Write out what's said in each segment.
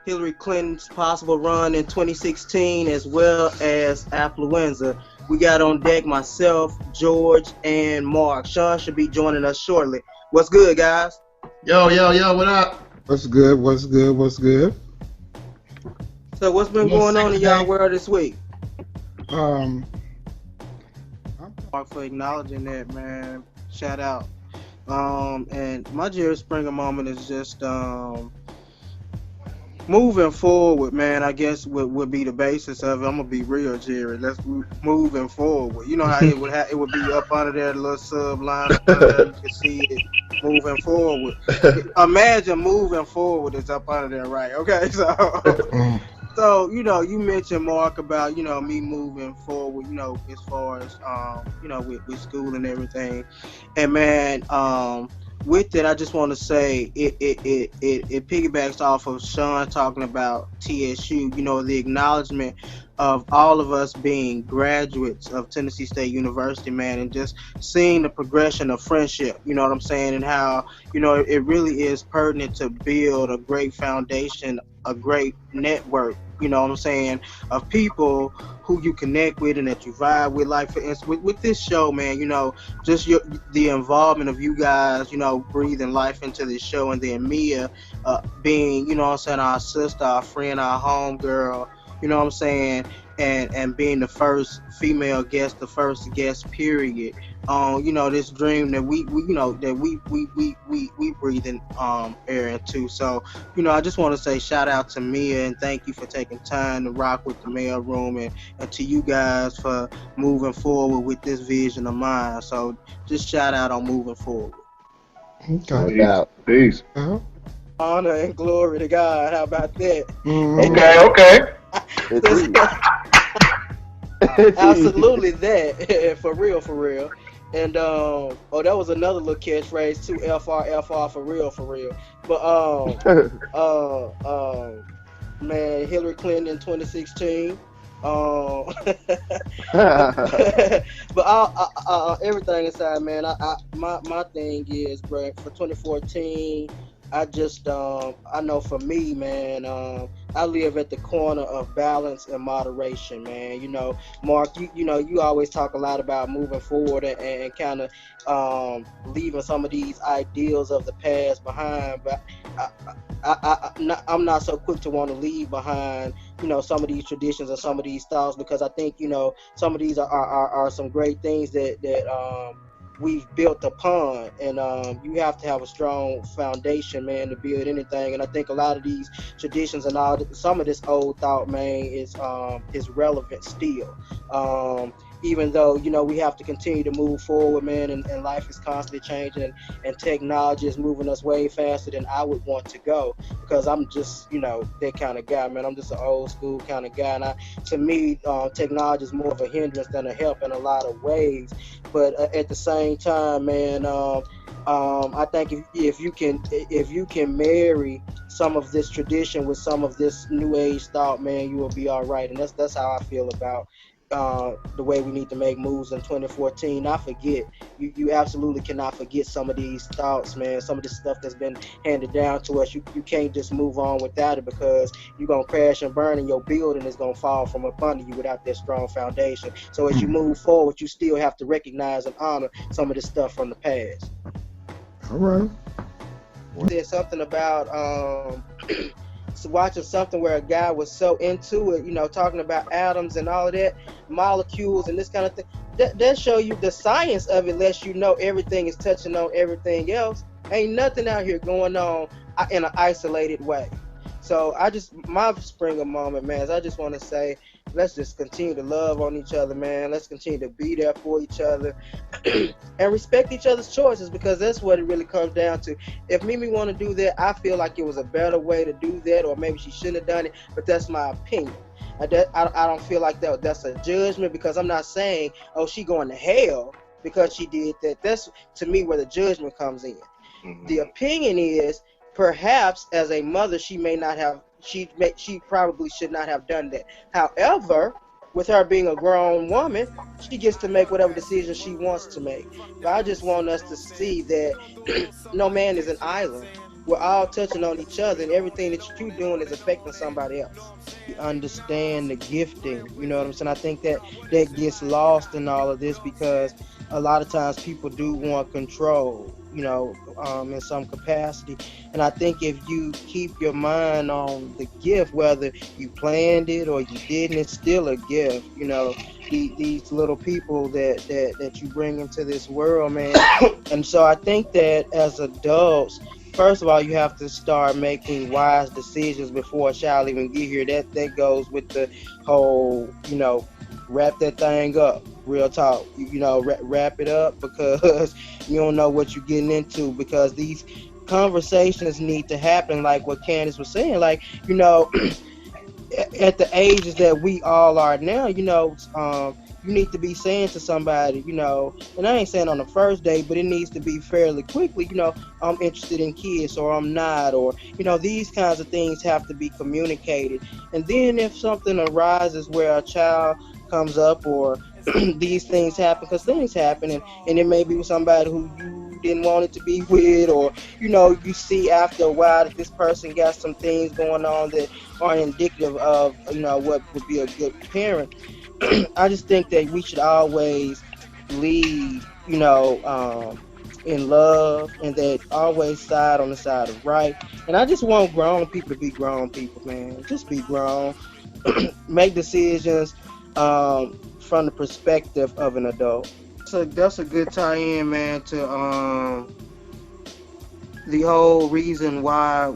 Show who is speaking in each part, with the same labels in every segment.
Speaker 1: Hillary Clinton's possible run in 2016, as well as affluenza. We got on deck myself, George, and Mark. Sean should be joining us shortly. What's good, guys?
Speaker 2: Yo, yo, yo, what up?
Speaker 3: What's good? What's good? What's good?
Speaker 1: So, what's been
Speaker 2: Little
Speaker 1: going
Speaker 2: sick
Speaker 1: on in y'all
Speaker 2: today.
Speaker 1: world this week?
Speaker 3: Um, I'm
Speaker 1: Mark for acknowledging that, man. Shout out. And my Jerry Springer moment is just moving forward, man. I guess would be the basis of it. I'm gonna be real, Jerry. Moving forward. You know how it would be up under there, the little sub line up under there. You can see it moving forward. Imagine moving forward is up under there, right? Okay, so
Speaker 3: mm,
Speaker 1: so you mentioned Mark about me moving forward. As far as with school and everything, and man, with it, I just want to say it piggybacks off of Sean talking about TSU. The acknowledgement of all of us being graduates of Tennessee State University, man, and just seeing the progression of friendship. You know what I'm saying, and how it really is pertinent to build a great foundation, a great network. You know what I'm saying, of people who you connect with and that you vibe with. Like for instance, with this show, man, just the involvement of you guys, breathing life into this show, and then Mia, being, what I'm saying, our sister, our friend, our home girl, what I'm saying, and being the first female guest, the first guest, period. This dream that we breathing air into. So, I just want to say shout out to Mia and thank you for taking time to rock with the mail room, and to you guys for moving forward with this vision of mine. So just shout out on moving forward.
Speaker 3: okay.
Speaker 4: No
Speaker 2: Peace,
Speaker 4: doubt.
Speaker 2: peace.
Speaker 3: Uh,
Speaker 1: Honor and glory to God. How about that?
Speaker 2: Okay,
Speaker 3: mm,
Speaker 2: okay.
Speaker 4: Indeed.
Speaker 1: Absolutely that. For real, for real. And oh, that was another little catchphrase too. FR for real. But uh um man, Hillary Clinton in 2016. But everything aside, man, my thing is, bro, for 2014, I just I know for me, man, I live at the corner of balance and moderation, man. Mark, you always talk a lot about moving forward and kind of leaving some of these ideals of the past behind, but I, I'm not so quick to want to leave behind some of these traditions or some of these styles, because I think some of these are some great things that we've built upon, and you have to have a strong foundation, man, to build anything. And I think a lot of these traditions and some of this old thought, man, is relevant still. Even though we have to continue to move forward, man, and life is constantly changing, and technology is moving us way faster than I would want to go, because I'm just that kind of guy, man. I'm just an old school kind of guy, and to me, technology is more of a hindrance than a help in a lot of ways. But at the same time, man, I think if you can marry some of this tradition with some of this new age thought, man, you will be all right. And that's how I feel about the way we need to make moves in 2014. Not forget, you absolutely cannot forget some of these thoughts, man. Some of this stuff that's been handed down to us. You can't just move on without it, because you're gonna crash and burn, and your building is gonna fall from up under you without that strong foundation. So as you
Speaker 3: mm,
Speaker 1: move forward, you still have to recognize and honor some of the stuff from the past.
Speaker 3: all right.
Speaker 1: Said something about watching something where a guy was so into it, talking about atoms and all of that, molecules and this kind of thing. That show you the science of it, lets you know everything is touching on everything else. Ain't nothing out here going on in an isolated way. So my Springer moment, man, is I just want to say, let's just continue to love on each other, man. Let's continue to be there for each other and respect each other's choices, because that's what it really comes down to. If Mimi want to do that, I feel like it was a better way to do that, or maybe she shouldn't have done it, but that's my opinion. I don't feel like that's a judgment, because I'm not saying, oh, she going to hell because she did that. That's, to me, where the judgment comes in. The
Speaker 2: Mhm.
Speaker 1: opinion is, perhaps as a mother, she may not have, she probably should not have done that. However, with her being a grown woman, she gets to make whatever decision she wants to make. But I just want us to see that no man is an island. we're all touching on each other, and everything that you're doing is affecting somebody else. Understand the gifting. You know what I'm saying? I think that that gets lost in all of this because a lot of times people do want control, in some capacity. And I think if you keep your mind on the gift, whether you planned it or you didn't, it's still a gift. These little people that you bring into this world, man. And so I think that as adults, first of all, you have to start making wise decisions before a child even get here. That goes with the whole, wrap that thing up. Real talk, wrap it up because you don't know what you're getting into. Because these conversations need to happen, like what Candace was saying. Like, at the ages that we all are now, you need to be saying to somebody, and I ain't saying on the first day, but it needs to be fairly quickly, I'm interested in kids or I'm not, or, these kinds of things have to be communicated. And then if something arises where a child comes up or these things happen, because things happen, and it may be with somebody who you didn't want it to be with, or, you see after a while that this person got some things going on that aren't indicative of what would be a good parent. I just think that we should always lead, in love, and that always side on the side of right. And I just want grown people to be grown people, man. Just be grown, make decisions from the perspective of an adult. So that's a good tie-in, man, to the whole reason why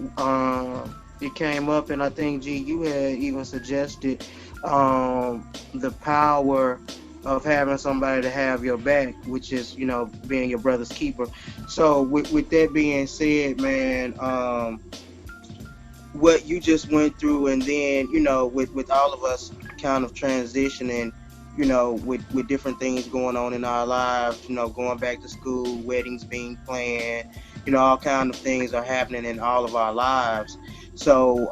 Speaker 1: it came up. And I think, G, you had even suggested the power of having somebody to have your back, which is, being your brother's keeper. So with that being said, man, what you just went through, and then, with all of us kind of transitioning, with different things going on in our lives, going back to school, weddings being planned, all kind of things are happening in all of our lives. So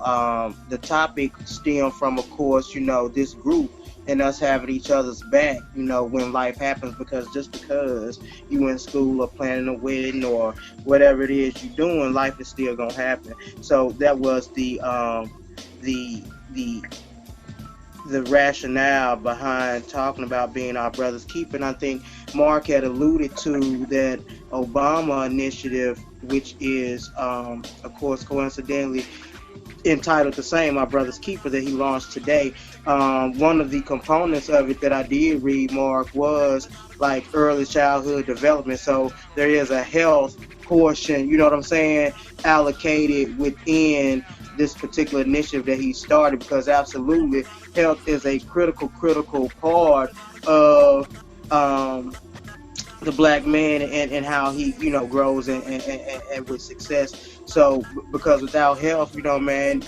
Speaker 1: the topic stemmed from, of course, this group and us having each other's back, when life happens, because just because you in school or planning a wedding or whatever it is you're doing, life is still gonna happen. So that was the the the rationale behind talking about being our brother's keeper. And I think Mark had alluded to that Obama initiative, which is, of course, coincidentally entitled the same, My Brother's Keeper, that he launched today. One of the components of it that I did read, Mark, was like early childhood development. So there is a health portion, you know what I'm saying, allocated within this particular initiative that he started, because absolutely health is a critical part of the black man, and how he grows and with success. So because without health, man,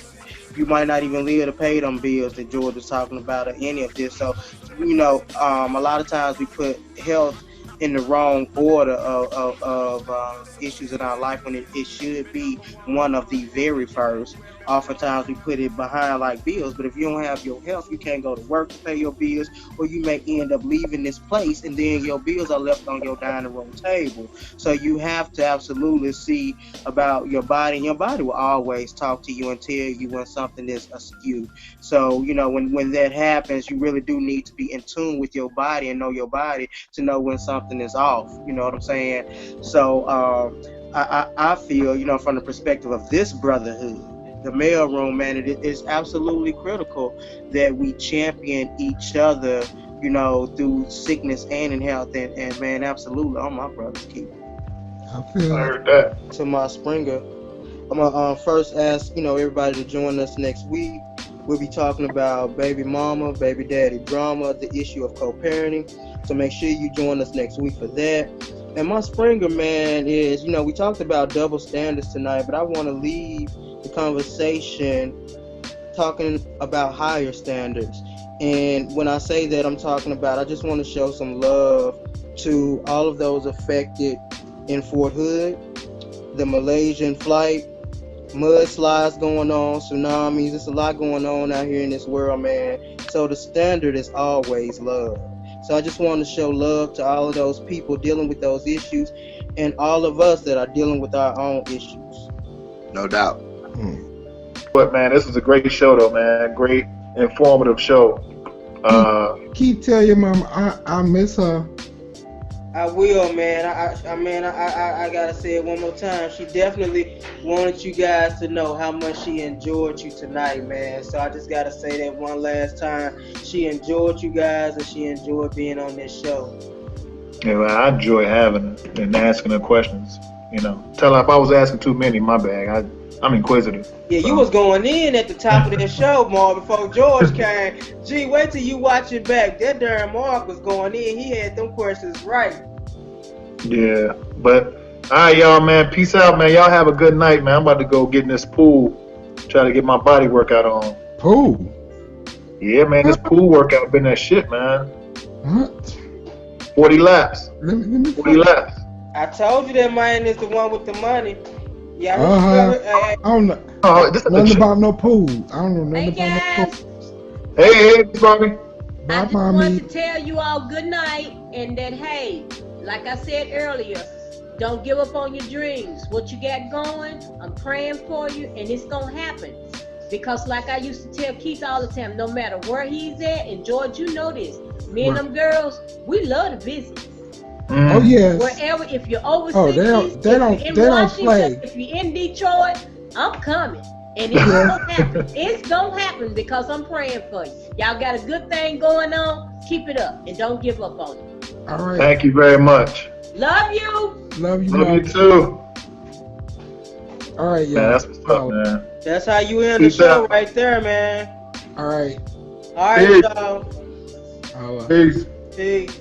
Speaker 1: you might not even live to pay them bills that George was talking about, or any of this. So a lot of times we put health in the wrong order of issues in our life, when it should be one of the very first. Oftentimes we put it behind like bills, but if you don't have your health, you can't go to work to pay your bills, or you may end up leaving this place and then your bills are left on your dining room table. So you have to absolutely see about your body, and your body will always talk to you and tell you when something is askew. So when that happens, you really do need to be in tune with your body and know your body to know when something is off. You know what I'm saying? So I feel, from the perspective of this brotherhood, the mail room, man, it is absolutely critical that we champion each other, through sickness and in health. And man, absolutely, I'm my brother's keeper.
Speaker 3: I feel
Speaker 2: I
Speaker 3: it.
Speaker 2: heard that.
Speaker 1: To my Springer, I'm gonna first ask, everybody to join us next week. We'll be talking about baby mama, baby daddy drama, the issue of co-parenting. So make sure you join us next week for that. And my Springer, man, is, we talked about double standards tonight, but I want to leave the conversation talking about higher standards. And when I say that, I'm talking about, I just want to show some love to all of those affected in Fort Hood, the Malaysian flight, mudslides going on, tsunamis. There's a lot going on out here in this world, man. So the standard is always love. So I just want to show love to all of those people dealing with those issues, and all of us that are dealing with our own issues. No doubt.
Speaker 4: But man, this was a great show though, man. Great informative show.
Speaker 3: Keep tell your mama I miss her.
Speaker 1: I will, man. I gotta say it one more time. She definitely wanted you guys to know how much she enjoyed you tonight, man. So I just gotta say that one last time. She enjoyed you guys, and she enjoyed being on this show.
Speaker 4: Yeah, well, I enjoy having her and asking her questions. You know, tell her if I was asking too many, my bad. I'm inquisitive.
Speaker 1: Yeah,
Speaker 4: So.
Speaker 1: you was going in at the top of that show, Mark, before George came. Gee, wait till you watch it back. That darn Mark was going in. He had them questions right.
Speaker 4: Yeah, but all right, y'all, man. Peace out, man. Y'all have a good night, man. I'm about to go get in this pool, try to get my body workout on.
Speaker 3: Pool?
Speaker 4: Yeah, man. This pool workout been that shit, man.
Speaker 3: What?
Speaker 4: 40 laps.
Speaker 3: Let me
Speaker 4: 40 laps.
Speaker 1: I told you that man is the one with the money. Yeah,
Speaker 3: I don't know.
Speaker 4: Oh, this is
Speaker 3: Nothing about no pool. I don't know nothing
Speaker 5: Hey
Speaker 3: about
Speaker 5: guys,
Speaker 3: no pool.
Speaker 4: Hey, Barbie.
Speaker 5: I
Speaker 3: Bye,
Speaker 5: just wanted
Speaker 3: mommy.
Speaker 5: to tell you all good night and that hey, like I said earlier, don't give up on your dreams. What you got going, I'm praying for you and it's gonna happen. Because like I used to tell Keith all the time, no matter where he's at, and George, you know this, me and them girls, we love to visit.
Speaker 3: Oh yes.
Speaker 5: Wherever, if you're overseas,
Speaker 3: Oh, they don't
Speaker 5: if you're in
Speaker 3: play.
Speaker 5: Washington, if you're in Detroit, I'm coming. And it's gonna happen. It's gonna happen because I'm praying for you. Y'all got a good thing going on. Keep it up and don't give up on it.
Speaker 3: All right.
Speaker 4: Thank you very much.
Speaker 5: Love you.
Speaker 3: Love you,
Speaker 4: Love
Speaker 3: Mom.
Speaker 4: you too.
Speaker 3: All right, y'all.
Speaker 4: Man, that's what's up, man.
Speaker 1: That's how you end the
Speaker 4: Peace
Speaker 1: show
Speaker 4: out.
Speaker 1: right there, man.
Speaker 3: All right.
Speaker 1: All right,
Speaker 4: Peace.
Speaker 1: y'all.
Speaker 3: All right.
Speaker 4: Peace.
Speaker 1: Peace.